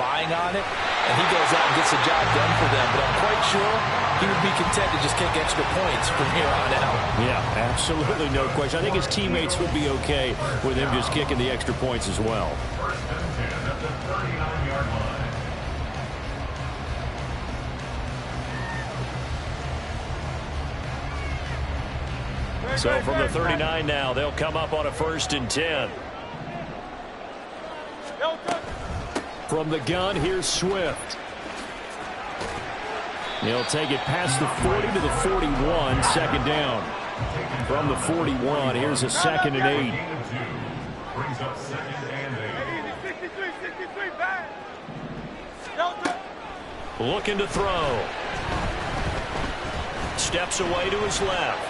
relying on it, and he goes out and gets the job done for them. But I'm quite sure he would be content to just kick extra points from here on out. Yeah, absolutely no question. I think his teammates would be okay with him just kicking the extra points as well. So from the 39 now, they'll come up on a 1st and 10. From the gun, here's Swift. He'll take it past the 40 to the 41, second down. From the 41, here's a 2nd and 8. Brings up 2nd and 8. Looking to throw. Steps away to his left.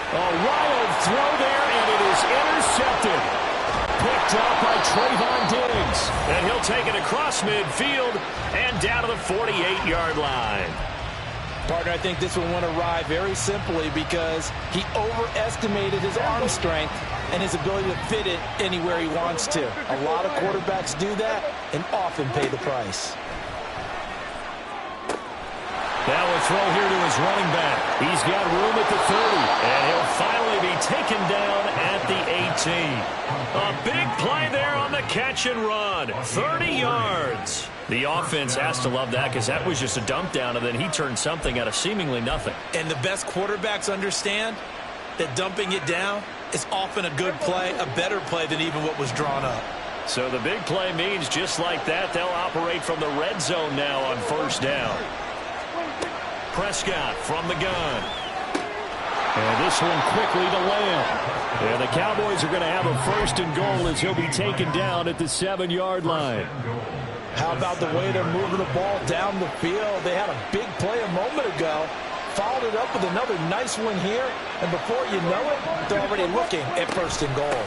A wild throw there, and it is intercepted. Picked up by Trayvon Diggs. And he'll take it across midfield and down to the 48-yard line. Partner, I think this one went awry very simply because he overestimated his arm strength and his ability to fit it anywhere he wants to. A lot of quarterbacks do that and often pay the price. Now a throw here to his running back. He's got room at the 30. And he'll finally be taken down at the 18. A big play there on the catch and run. 30 yards. The offense has to love that because that was just a dump down, and then he turned something out of seemingly nothing. And the best quarterbacks understand that dumping it down is often a good play, a better play than even what was drawn up. So the big play means just like that, they'll operate from the red zone now on 1st down. Prescott from the gun. And this one quickly to Lamb. And the Cowboys are going to have a 1st and goal as he'll be taken down at the 7-yard line. How about the way they're moving the ball down the field? They had a big play a moment ago. Followed it up with another nice one here. And before you know it, they're already looking at 1st and goal.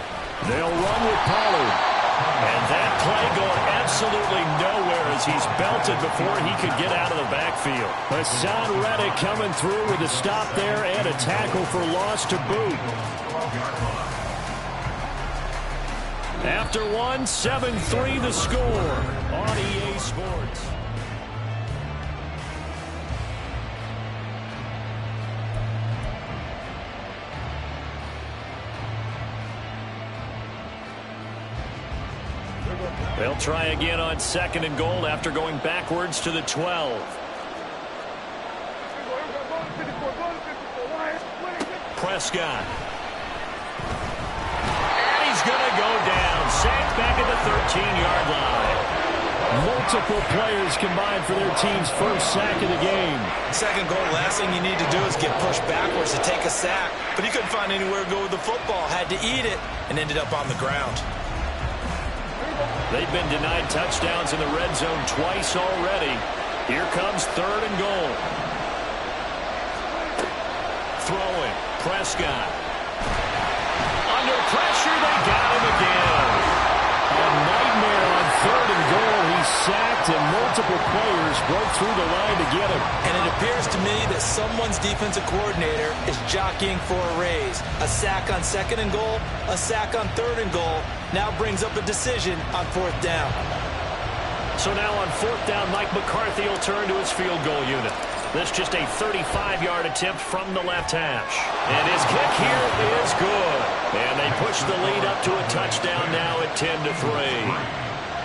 They'll run with Pollard. And that play going absolutely nowhere as he's belted before he could get out of the backfield. Hassan Reddick coming through with a stop there and a tackle for loss to boot. After one, 7-3 the score on EA Sports. They'll try again on 2nd and goal after going backwards to the 12. Prescott. And he's going to go down. Sacked back at the 13-yard line. Multiple players combined for their team's 1st sack of the game. 2nd goal, last thing you need to do is get pushed backwards to take a sack. But he couldn't find anywhere to go with the football. Had to eat it and ended up on the ground. They've been denied touchdowns in the red zone twice already. Here comes 3rd and goal. Throwing. Prescott. Under pressure, they got him again. A nightmare on 3rd and goal. He's sacked, and multiple players broke through the line to get him. And it appears to me that someone's defensive coordinator is jockeying for a raise. A sack on 2nd and goal, a sack on 3rd and goal. Now brings up a decision on 4th down. So now on 4th down, Mike McCarthy will turn to his field goal unit. This just a 35-yard attempt from the left hash. And his kick here is good. And they push the lead up to a touchdown now at 10-3.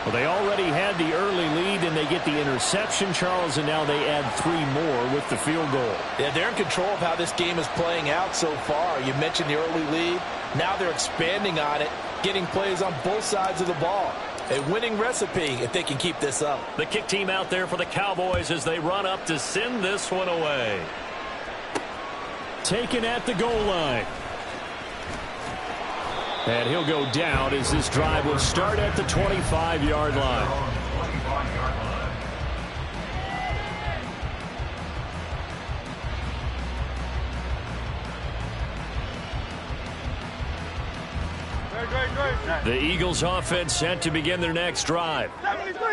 Well, they already had the early lead, and they get the interception, Charles, and now they add 3 more with the field goal. Yeah, they're in control of how this game is playing out so far. You mentioned the early lead. Now they're expanding on it, getting plays on both sides of the ball. A winning recipe if they can keep this up. The kick team out there for the Cowboys as they run up to send this one away. Taken at the goal line. And he'll go down as this drive will start at the 25-yard line. The Eagles offense set to begin their next drive.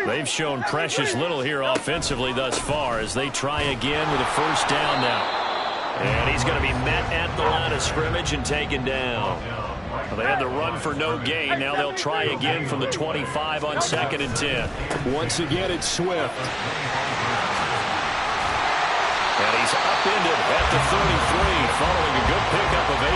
They've shown precious little here offensively thus far as they try again with a 1st down now. And he's going to be met at the line of scrimmage and taken down. Well, they had the run for no gain. Now they'll try again from the 25 on 2nd and 10. Once again, it's Swift. And he's upended at the 33, following a good pickup of 8.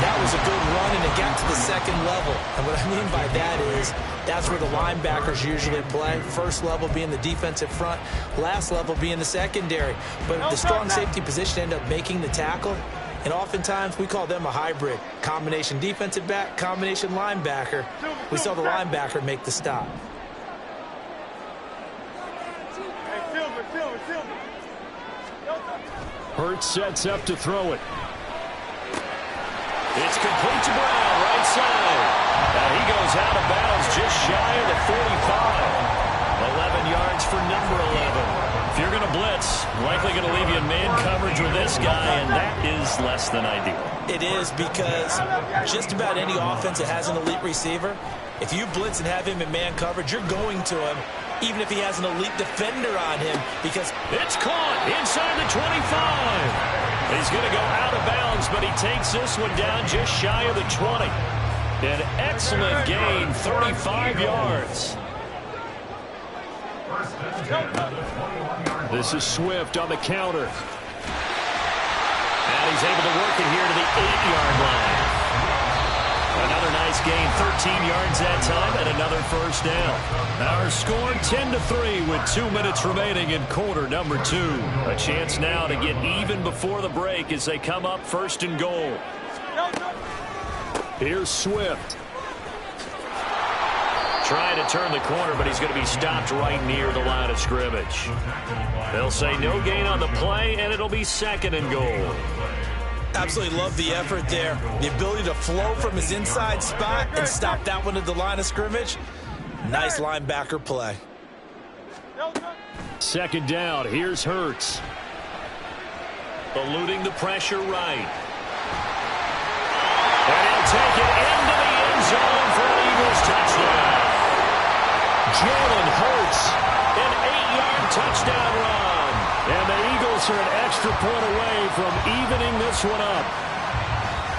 That was a good run, and it got to the second level. And what I mean by that is that's where the linebackers usually play. First level being the defensive front, last level being the secondary. But the strong safety position ended up making the tackle. And oftentimes we call them a hybrid. Combination defensive back, combination linebacker. We saw the linebacker make the stop. Hurts sets up to throw it. It's complete to Brown, right side. And he goes out of bounds just shy of the 45. 11 yards for number 11. If you're going to blitz, likely going to leave you in man coverage with this guy, and that is less than ideal. It is, because just about any offense that has an elite receiver, if you blitz and have him in man coverage, you're going to him, even if he has an elite defender on him, because it's caught inside the 25. He's going to go out of bounds, but he takes this one down just shy of the 20. An excellent gain, 35 yards. This is Swift on the counter. And he's able to work it here to the 8-yard line. Another nice gain, 13 yards that time, and another first down. Our score 10-3 with 2 minutes remaining in quarter number 2. A chance now to get even before the break as they come up 1st and goal. Here's Swift. Trying to turn the corner, but he's going to be stopped right near the line of scrimmage. They'll say no gain on the play, and it'll be 2nd and goal. Absolutely love the effort there. The ability to flow from his inside spot and stop that one at the line of scrimmage. Nice linebacker play. 2nd down. Here's Hurts. Eluding the pressure right. And he'll take it into the end zone for an Eagles touchdown. Jalen Hurts. An 8-yard touchdown run. And the Eagles are an extra point away from evening this one up.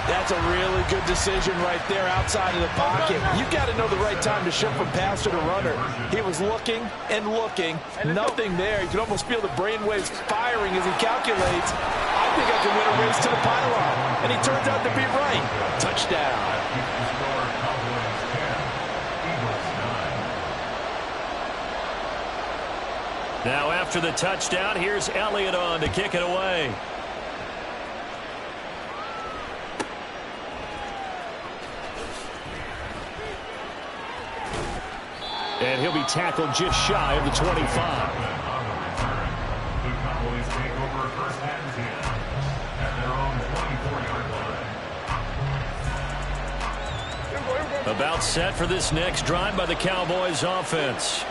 That's a really good decision right there outside of the pocket. You got to know the right time to shift from passer to runner. He was looking and looking. Nothing there. You can almost feel the brainwaves firing as he calculates. I think I can win a race to the pylon. And he turns out to be right. Touchdown. Now after the touchdown, here's Elliott on to kick it away. And he'll be tackled just shy of the 25. The Cowboys take over 1st and 10 at their own 24-yard line. About set for this next drive by the Cowboys offense.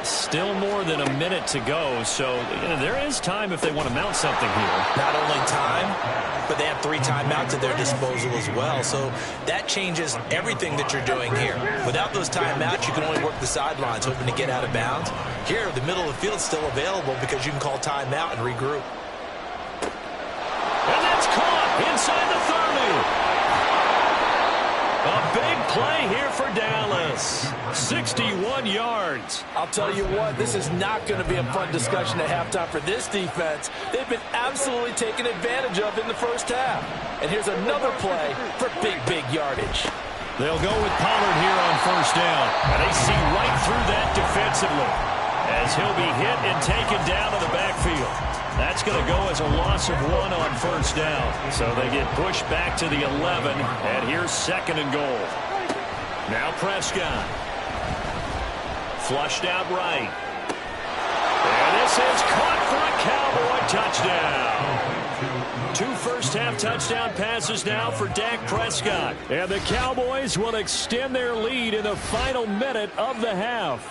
Still more than a minute to go, so there is time if they want to mount something here. Not only time, but they have 3 timeouts at their disposal as well. So that changes everything that you're doing here. Without those timeouts, you can only work the sidelines, hoping to get out of bounds. Here, the middle of the field is still available because you can call timeout and regroup. And that's caught inside the 30. A big play here for Dallas. 61 yards. I'll tell you what, this is not going to be a fun discussion at halftime for this defense. They've been absolutely taken advantage of in the first half. And here's another play for big yardage. They'll go with Pollard here on 1st down. And they see right through that defensively as he'll be hit and taken down to the backfield. That's going to go as a loss of 1 on 1st down. So they get pushed back to the 11, and here's 2nd and goal. Now Prescott. Flushed out right. And this is caught for a Cowboy touchdown. 2 first-half touchdown passes now for Dak Prescott. And the Cowboys will extend their lead in the final minute of the half.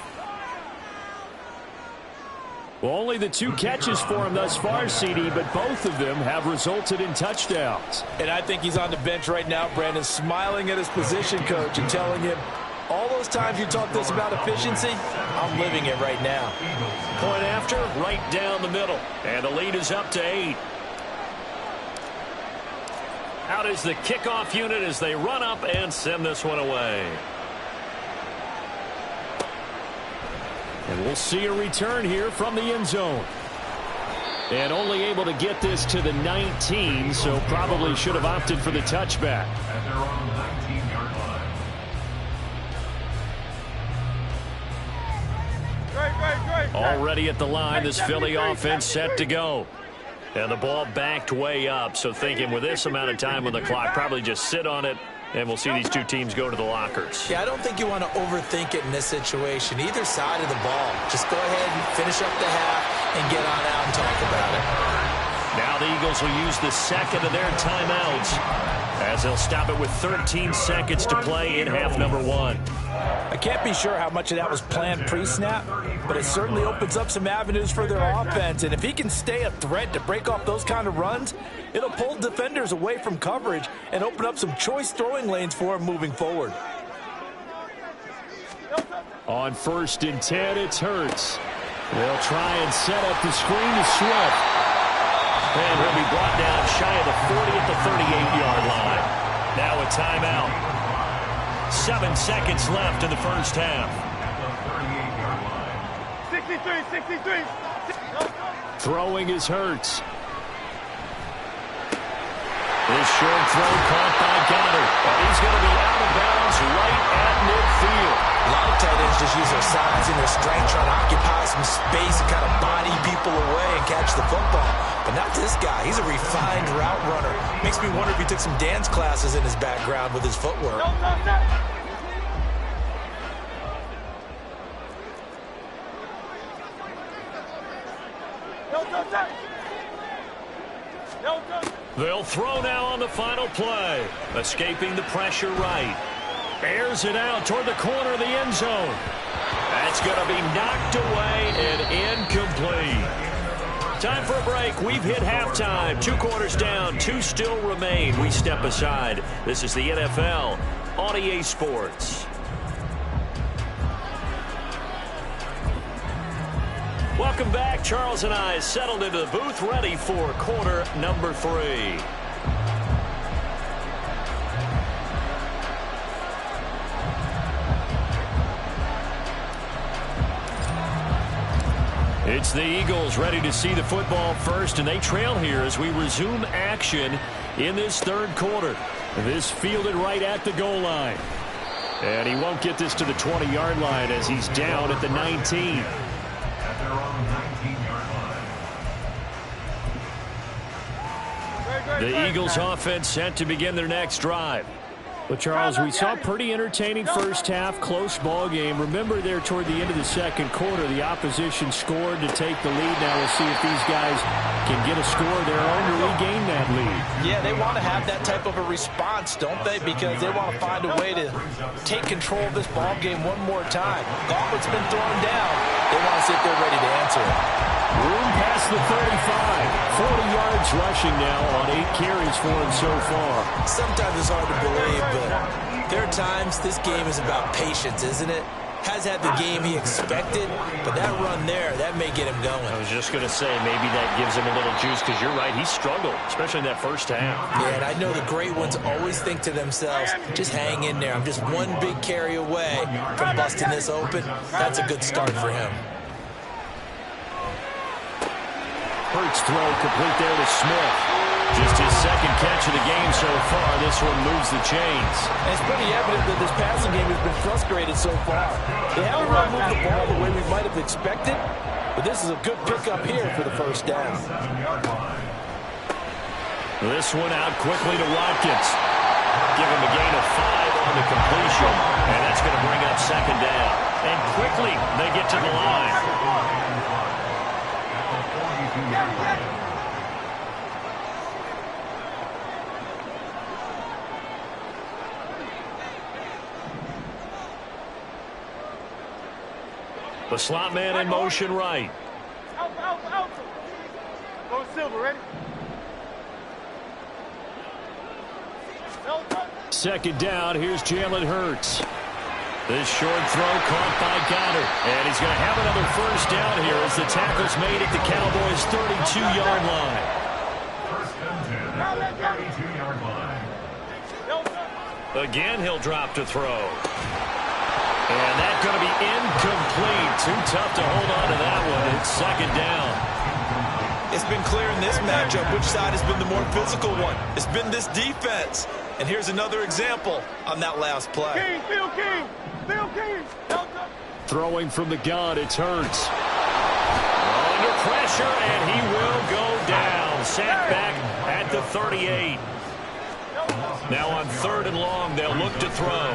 Well, only the 2 catches for him thus far, CD, but both of them have resulted in touchdowns. And I think he's on the bench right now, Brandon, smiling at his position coach and telling him, all those times you talk this about efficiency, I'm living it right now. Point after, right down the middle. And the lead is up to 8. Out is the kickoff unit as they run up and send this one away. And we'll see a return here from the end zone. And only able to get this to the 19, so probably should have opted for the touchback. At their own 19-yard line. Already at the line, this Philly offense set to go. And the ball backed way up, so thinking with this amount of time on the clock, probably just sit on it, and we'll see these two teams go to the lockers. Yeah, I don't think you want to overthink it in this situation. Either side of the ball. Just go ahead and finish up the half and get on out and talk about it. Now the Eagles will use the second of their timeouts as they'll stop it with 13 seconds to play in half number 1. I can't be sure how much of that was planned pre-snap, but it certainly opens up some avenues for their offense. And if he can stay a threat to break off those kind of runs, it'll pull defenders away from coverage and open up some choice throwing lanes for him moving forward. On 1st and 10, it's Hurts. They'll try and set up the screen to Swift. And he'll be brought down shy of the 40 at the 38-yard line. Now a timeout. 7 seconds left in the first half. 63. Throwing is Hurts. This short throw caught by Goddard. And he's going to be out of bounds right at midfield. A lot of tight ends just use their size and their strength trying to occupy some space and kind of body people away and catch the football. But not this guy. He's a refined route runner. Makes me wonder if he took some dance classes in his background with his footwork. They'll throw now on the final play. Escaping the pressure right. Airs it out toward the corner of the end zone. That's going to be knocked away and incomplete. Time for a break. We've hit halftime. 2 quarters down. 2 still remain. We step aside. This is the NFL on EA Sports. Welcome back. Charles and I settled into the booth, ready for quarter number 3. It's the Eagles ready to see the football first, and they trail here as we resume action in this 3rd quarter. This fielded right at the goal line. And he won't get this to the 20-yard line as he's down at the 19. At their own 19-yard line. The Eagles offense set to begin their next drive. Well, Charles, we saw a pretty entertaining first half, close ball game. Remember there toward the end of the 2nd quarter, the opposition scored to take the lead. Now we'll see if these guys can get a score of their own to regain that lead. Yeah, they want to have that type of a response, don't they? Because they want to find a way to take control of this ball game one more time. Gauntlet's been thrown down. They want to see if they're ready to answer it. Room past the 35. 40 yards rushing now on 8 carries for him so far. Sometimes it's hard to believe, but there are times this game is about patience, isn't it? Has had the game he expected, but that run there, that may get him going. I was just going to say, maybe that gives him a little juice, because you're right, he struggled, especially in that first half. Yeah, and I know the great ones always think to themselves, just hang in there. I'm just one big carry away from busting this open. That's a good start for him. Hurts throw complete there to Smith. Just his 2nd catch of the game so far. This one moves the chains. And it's pretty evident that this passing game has been frustrated so far. They haven't really moved the ball the way we might have expected, but this is a good pickup here for the first down. This one out quickly to Watkins. Give him a gain of 5 on the completion, and that's going to bring up 2nd down. And quickly they get to the line. The slot man in motion right. Out. Go Silver, ready? 2nd down, here's Jalen Hurts. This short throw caught by Goddard. And he's going to have another first down here as the tackle's made at the Cowboys' 32-yard line. First and 10 at the 32-yard line. Again, he'll drop to throw. And that's going to be incomplete. Too tough to hold on to that one. It's second down. It's been clear in this matchup which side has been the more physical one. It's been this defense. And here's another example on that last play. King, Phil King, Phil King. Throwing from the gun, it's Hurts. Under pressure, and he will go down. Sacked back at the 38. Now on 3rd and long, they'll look to throw.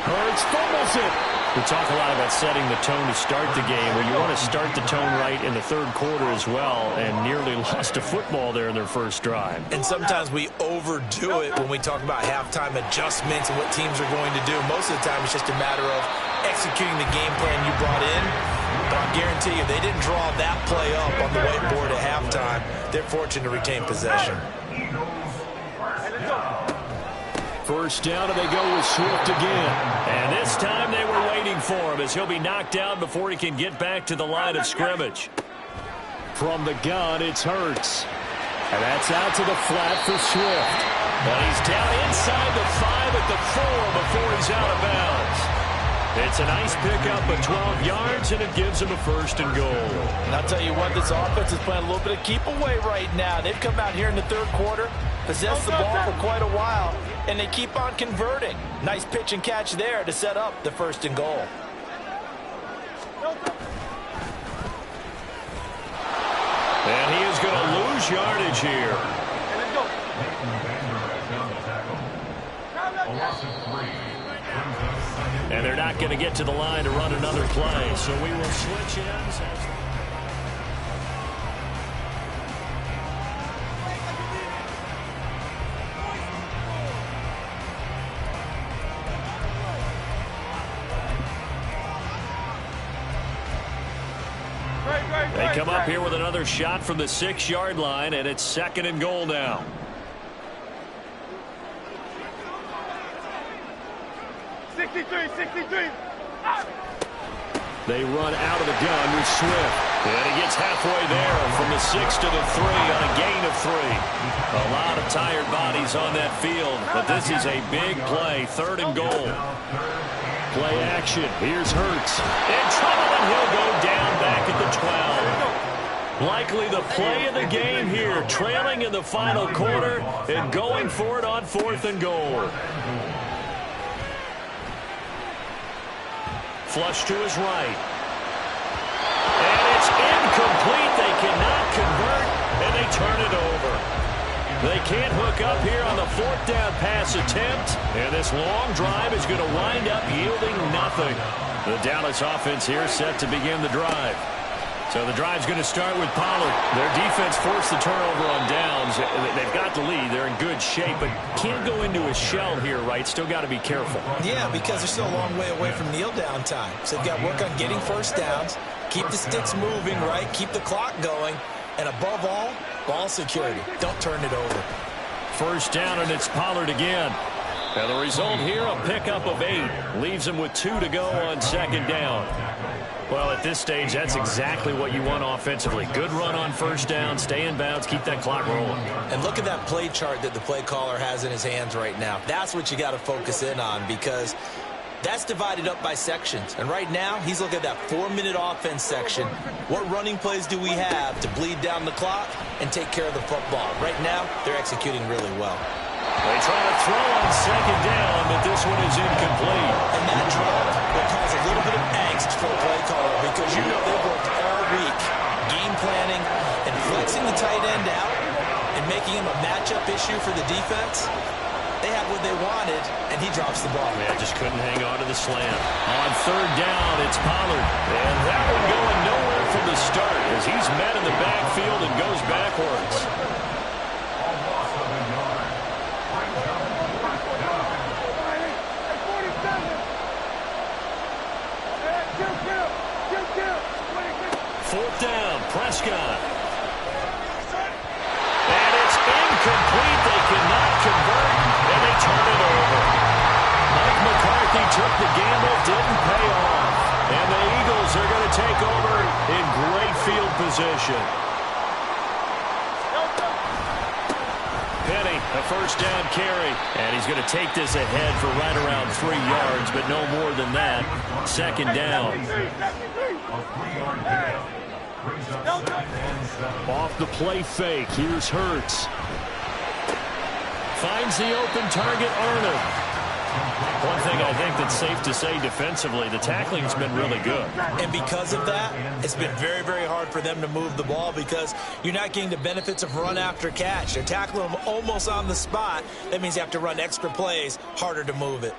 Hurts fumbles it. We talk a lot about setting the tone to start the game. Well, you want to start the tone right in the 3rd quarter as well, and nearly lost a football there in their first drive. And sometimes we overdo it when we talk about halftime adjustments and what teams are going to do. Most of the time, it's just a matter of executing the game plan you brought in. But I guarantee you, they didn't draw that play up on the whiteboard at halftime. They're fortunate to retain possession. First down, and they go with Swift again. And this time they were waiting for him as he'll be knocked down before he can get back to the line of scrimmage. From the gun, it's Hurts. And that's out to the flat for Swift. But he's down inside the 5 at the 4 before he's out of bounds. It's a nice pickup of 12 yards, and it gives him a 1st and goal. And I'll tell you what, this offense is playing a little bit of keep away right now. They've come out here in the 3rd quarter, possessed the ball for quite a while, and they keep on converting. Nice pitch and catch there to set up the 1st and goal. And he is going to lose yardage here. And they're not going to get to the line to run another play, so we will switch ends. They come up here with another shot from the 6-yard line, and it's 2nd and goal now. They run out of the gun with Swift. And he gets halfway there from the 6 to the 3 on a gain of 3. A lot of tired bodies on that field, but this is a big play, 3rd and goal. Play action. Here's Hurts. In trouble, and he'll go down back at the 12. Likely the play of the game here, trailing in the final quarter and going for it on 4th and goal. Flush to his right. And it's incomplete. They cannot convert, and they turn it over. They can't hook up here on the 4th down pass attempt, and this long drive is going to wind up yielding nothing. The Dallas offense here set to begin the drive. So the drive's going to start with Pollard. Their defense forced the turnover on downs. They've got the lead. They're in good shape, but can't go into a shell here, right? Still got to be careful. Yeah, because they're still a long way away from kneel down time. So they've got to work on getting first downs, keep the sticks moving, right? Keep the clock going, and above all, ball security. Don't turn it over. First down, and it's Pollard again. And the result here, a pickup of 8. Leaves him with 2 to go on 2nd down. Well, at this stage, that's exactly what you want offensively. Good run on first down, stay in bounds, keep that clock rolling. And look at that play chart that the play caller has in his hands right now. That's what you got to focus in on, because that's divided up by sections. And right now, he's looking at that 4-minute offense section. What running plays do we have to bleed down the clock and take care of the football? Right now, they're executing really well. They try to throw on 2nd down, but this one is incomplete. And that drop will cause a little bit of angst for a play caller, because you know they've worked all week game planning and flexing the tight end out and making him a matchup issue for the defense. They had what they wanted, and he drops the ball. Yeah, just couldn't hang on to the slant. On 3rd down, it's Pollard. And that one going nowhere from the start as he's met in the backfield and goes backwards. Fourth down, Prescott. And it's incomplete. They cannot convert, and they turn it over. Mike McCarthy took the gamble, didn't pay off. And the Eagles are going to take over in great field position. Penny A first down carry. And he's going to take this ahead for right around 3 yards, but no more than that. Second down. Off the play fake. Here's Hurts. Finds the open target, Arnold. One thing I think that's safe to say defensively, the tackling's been really good. And because of that, it's been very, very hard for them to move the ball because you're not getting the benefits of run after catch. They're tackling them almost on the spot. That means you have to run extra plays, harder to move it.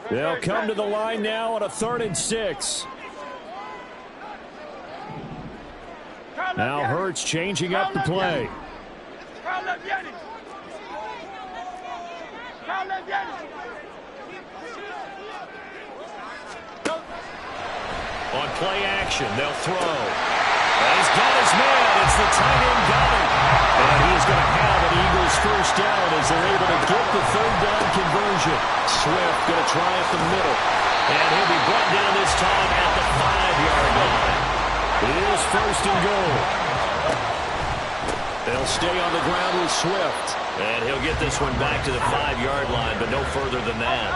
They'll come to the line now on a 3rd and 6. Now Hurts changing up the play. On play action, they'll throw. And he's got his man. It's the tight end got him. And he's going to have an Eagles first down as they're able to get the 3rd down conversion. Swift going to try up the middle. And he'll be brought down this time at the 5-yard line. It is 1st and goal. They'll stay on the ground with Swift. And he'll get this one back to the 5-yard line, but no further than that.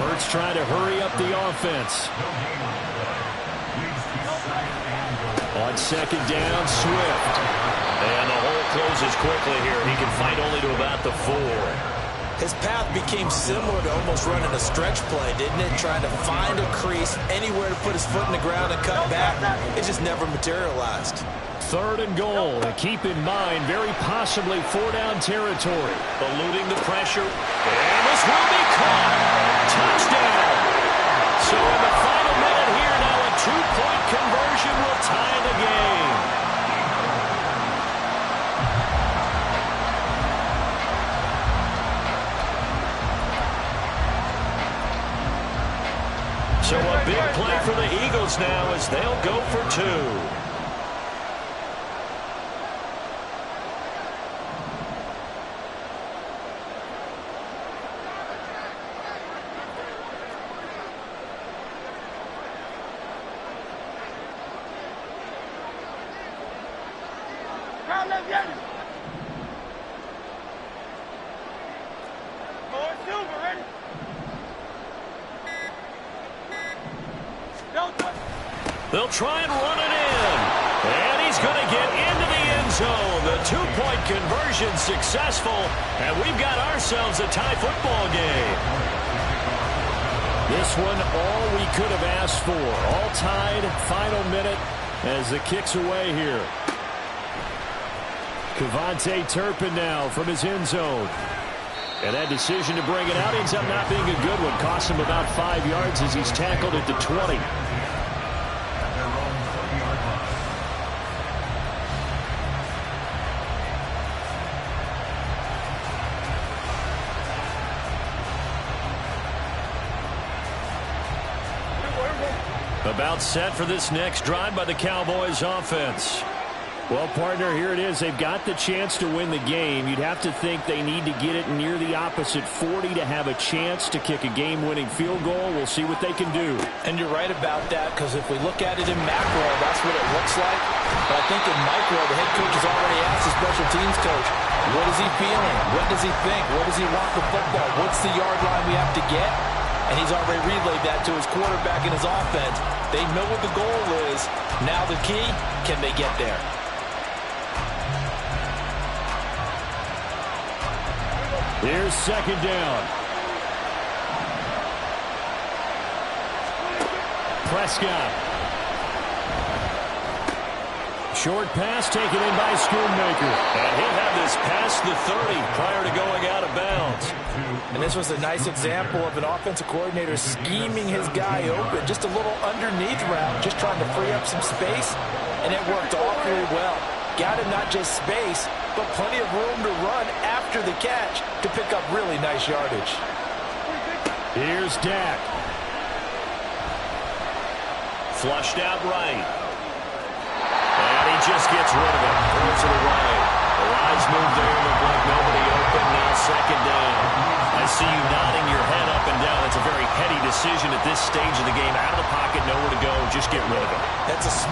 Hurts trying to hurry up the offense. On 2nd down, Swift. And the hole closes quickly here. He can fight only to about the 4. His path became similar to almost running a stretch play, didn't it? Trying to find a crease, anywhere to put his foot in the ground and cut back. It just never materialized. 3rd and goal. And keep in mind, very possibly 4-down territory. Eluding the pressure. And this will be caught. Touchdown. So in the final minute here now, a 2-point conversion will tie the game. So a big play for the Eagles now as they'll go for 2. They'll try and run it in. And he's going to get into the end zone. The 2-point conversion successful. And we've got ourselves a tie football game. This one all we could have asked for. All tied, final minute as the kick's away here. Kevontae Turpin now from his end zone. And that decision to bring it out ends up not being a good one. Costs him about 5 yards as he's tackled at the 20. About set for this next drive by the Cowboys offense. Well, partner, here it is. They've got the chance to win the game. You'd have to think they need to get it near the opposite 40 to have a chance to kick a game-winning field goal. We'll see what they can do. And you're right about that, because if we look at it in macro, that's what it looks like. But I think in micro, the head coach has already asked the special teams coach, what is he feeling? What does he think? What does he want the football? What's the yard line we have to get? And he's already relayed that to his quarterback and his offense. They know what the goal is. Now the key, can they get there? Here's 2nd down. Prescott. Short pass taken in by Schoonmaker. And he'll have this past the 30 prior to going out of bounds. And this was a nice example of an offensive coordinator scheming his guy open. Just a little underneath route, just trying to free up some space. And it worked awfully well. Got him not just space, but plenty of room to run after the catch to pick up really nice yardage. Here's Dak. Flushed out right. And he just gets rid of it. Throws to the right. The eyes move there. Look like nobody open. Now 2nd down. I see you nodding your head up and down. It's a very heady decision at this stage of the game. Out of the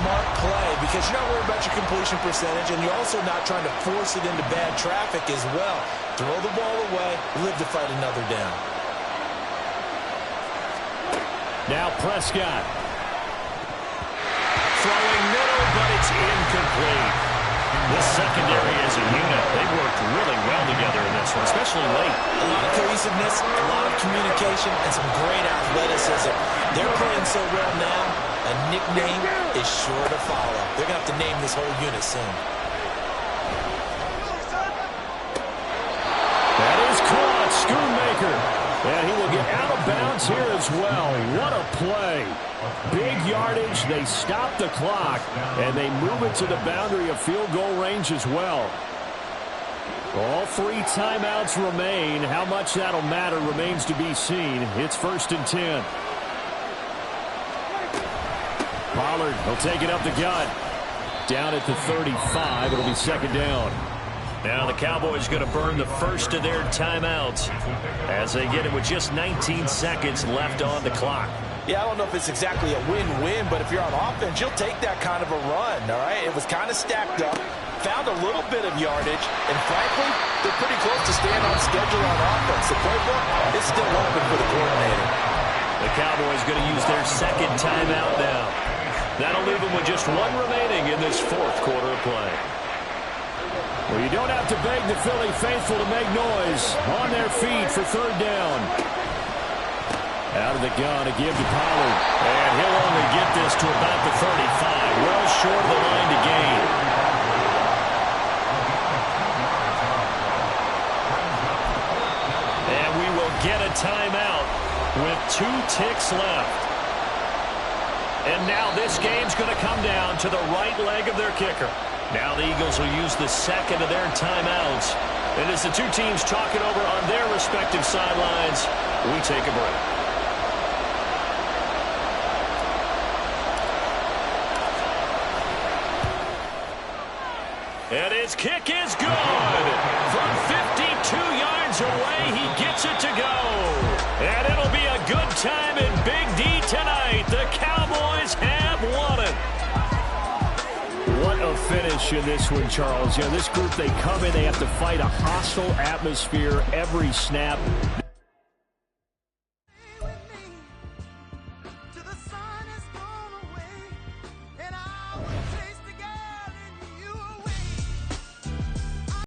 smart play because you're not worried about your completion percentage, and you're also not trying to force it into bad traffic as well. Throw the ball away, live to fight another down. Now Prescott. Throwing middle, but it's incomplete. This secondary as a unit, they've worked really well together in this one, especially late. A lot of cohesiveness, a lot of communication, and some great athleticism. They're playing so well now, a nickname is sure to follow. They're going to have to name this whole unit soon. That is caught. Schoonmaker. And he will get out of bounds here as well. What a play. Big yardage. They stop the clock, and they move it to the boundary of field goal range as well. All 3 timeouts remain. How much that'll matter remains to be seen. It's 1st and 10. Pollard will take it up the gut. Down at the 35. It'll be 2nd down. Now the Cowboys going to burn the first of their timeouts as they get it with just 19 seconds left on the clock. Yeah, I don't know if it's exactly a win-win, but if you're on offense, you'll take that kind of a run, all right? It was kind of stacked up, found a little bit of yardage, and frankly, they're pretty close to staying on schedule on offense. The playbook is still open for the coordinator. The Cowboys going to use their 2nd timeout now. That'll leave them with just 1 remaining in this 4th quarter of play. Well, you don't have to beg the Philly faithful to make noise. On their feet for 3rd down. Out of the gun, a give to Pollard. And he'll only get this to about the 35. Well short of the line to gain. And we will get a timeout with 2 ticks left. And now this game's going to come down to the right leg of their kicker. Now the Eagles will use the 2nd of their timeouts. And as the 2 teams talk it over on their respective sidelines, we take a break. And his kick is good. From 52 yards away, he gets it to go. And it'll be a good time in Big D tonight. The Cowboys have won it. What a finish in this one, Charles. You know, this group, they come in, they have to fight a hostile atmosphere every snap.